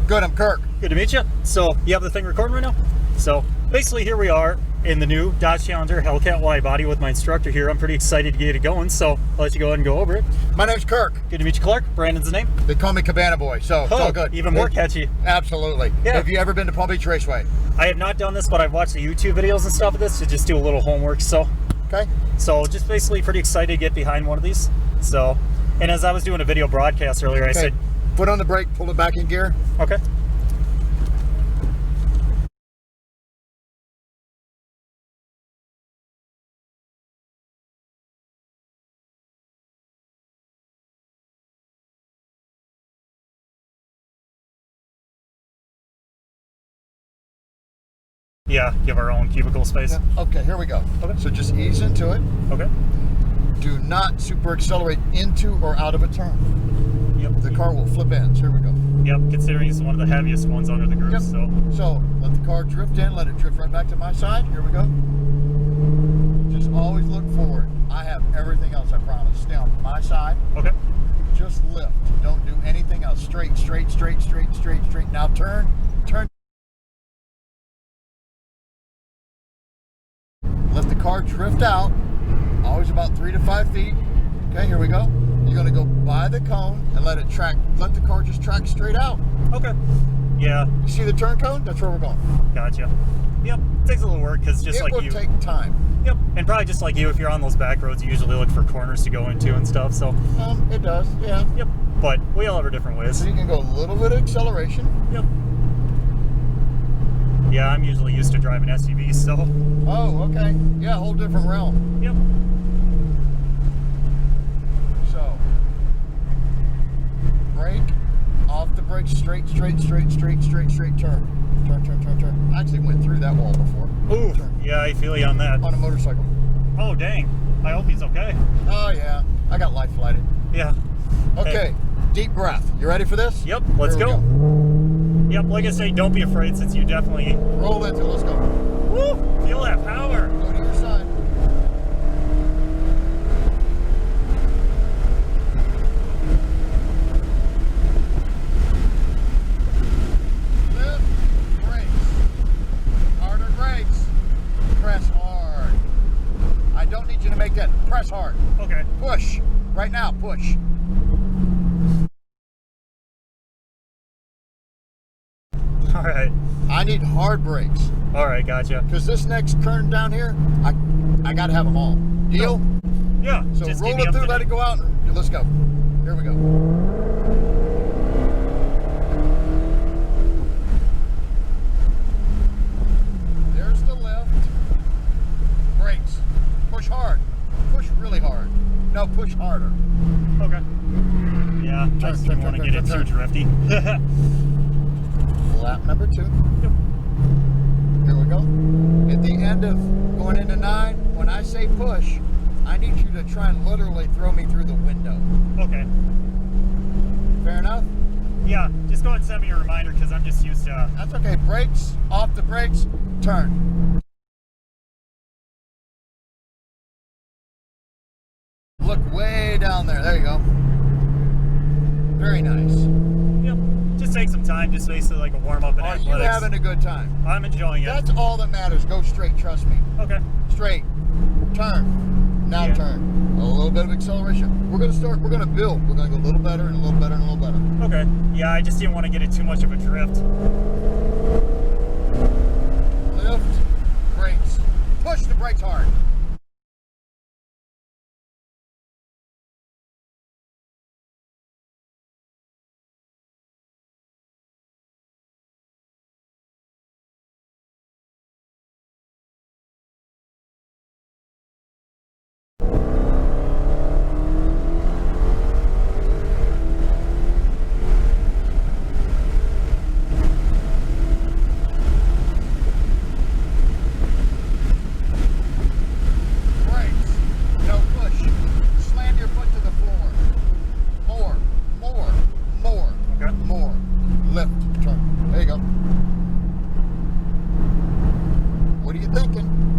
Good, I'm Kirk. Good to meet you. So, you have the thing recording right now? So, basically here we are in the new Dodge Challenger Hellcat Widebody with my instructor here. I'm pretty excited to get it going, so I'll let you go ahead and go over it. My name's Kirk. Good to meet you, Clark. Brandon's the name. They call me Cabana Boy, so it's all good. Even more catchy. Absolutely. Yeah. Have you ever been to Palm Beach Raceway? I have not done this, but I've watched the YouTube videos and stuff of this to just do a little homework, so. Okay. So, just basically pretty excited to get behind one of these. So, and as I was doing a video broadcast earlier, I said... Foot on the brake, pull it back in gear. Okay. Yeah, give our own cubicle space. Yeah. Okay, here we go. Okay. So just ease into it. Okay. Do not super accelerate into or out of a turn. Yep. The car will flip ends. Here we go. Yep, considering it's one of the heaviest ones under the group, Yep. so let the car drift in, let it drift right back to my side. Here we go. Just always look forward. I have everything else, I promise. Stay on my side. Okay. Just lift. Don't do anything else. Straight, straight, straight, straight, straight, straight. Now turn, turn. Let the car drift out, always about 3 to 5 feet. Okay, here we go. You're gonna go by the cone and let it track, let the car just track straight out. Okay. Yeah. You see the turn cone? That's where we're going. Gotcha. Yep. Takes a little work because just like you. It will take time. Yep. And probably just like you, if you're on those back roads, you usually look for corners to go into and stuff. So. It does, yeah. Yep. But we all have our different ways. So you can go a little bit of acceleration. Yep. Yeah, I'm usually used to driving SUVs, so. Oh, okay. Yeah, whole different realm. Yep. So, brake, off the brake, straight, straight, straight, straight, straight, straight, turn. Turn, turn, turn, turn. I actually went through that wall before. Ooh, turn. Yeah, I feel you on that. On a motorcycle. Oh, dang. I hope he's okay. Oh, yeah. I got life flighted. Yeah. Okay, Hey. Deep breath. You ready for this? Yep, let's go. Yep, like I say, don't be afraid since you definitely... Roll into it, let's go. Woo! Feel that power. Go to your side. Lift, brakes. Harder brakes. Press hard. I don't need you to make that. Press hard. Okay. Push. Right now, push. All right. I need hard brakes. All right, gotcha. Because this next turn down here, I got to have them all. Deal? Yeah. So just roll keep me it up through, to let date. it go out, and let's go. Here we go. There's the lift. Brakes. Push hard. Push really hard. No, push harder. Okay. Yeah, I just didn't want to get it too drifty. Lap number 2. Yep. Here we go. At the end of going into 9, when I say push, I need you to try and literally throw me through the window. Okay. Fair enough? Yeah, just go ahead and send me a reminder because I'm just used to... That's okay. Brakes, off the brakes, turn. Look way down there. There you go. Very nice. Yep. Just take some time, just basically like a warm-up in Are athletics. you having a good time? I'm enjoying it. That's all that matters. Go straight, trust me. Okay. Straight. Turn. Now turn. A little bit of acceleration. We're going to start, we're going to build. We're going to go a little better and a little better and a little better. Okay. Yeah, I just didn't want to get it too much of a drift. Lift. Brakes. Push the brakes hard.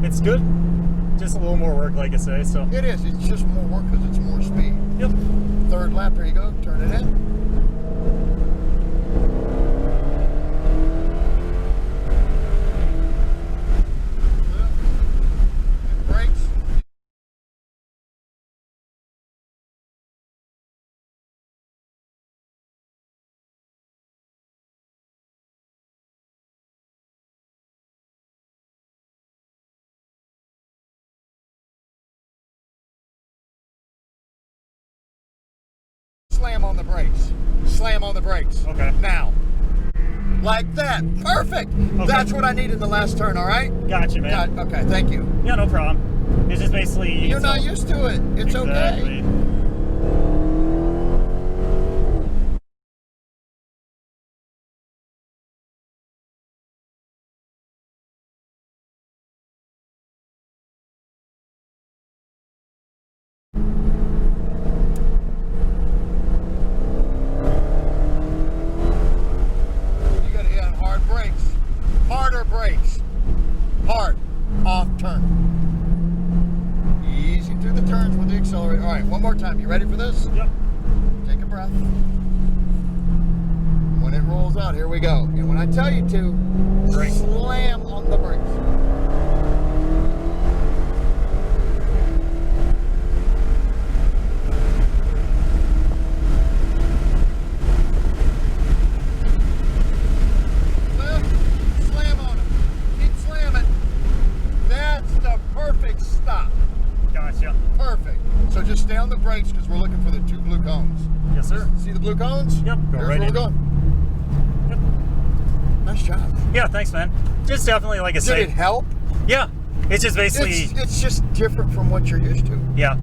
It's good. Just a little more work, like I say, so. It is. It's just more work because it's more speed. Yep. Third lap, here you go. Turn it in. brakes. Slam on the brakes. Okay. Now. Like that. Perfect. Okay. That's what I need in the last turn, all right? Gotcha, man. Okay, thank you. Yeah, no problem. It's just basically... You're not used to it. It's exactly. okay. You gotta hit hard brakes. Harder brakes. Hard. Off turn. Easy through the turns with the accelerator. All right, one more time. You ready for this? Yep. Take a breath. When it rolls out, here we go. And when I tell you to, Brake. slam on the brakes. Lift, slam on them. Keep slamming. That's the perfect stop. Gotcha. Perfect. So just stay on the brakes because we're looking for the 2 blue cones. Yes, sir. See the blue cones? Yep, go Here's right where in. we're going. Yep. Nice job. Yeah, thanks, man. Just definitely, like I Did say... it help? Yeah. It's just basically... It's just different from what you're used to. Yeah.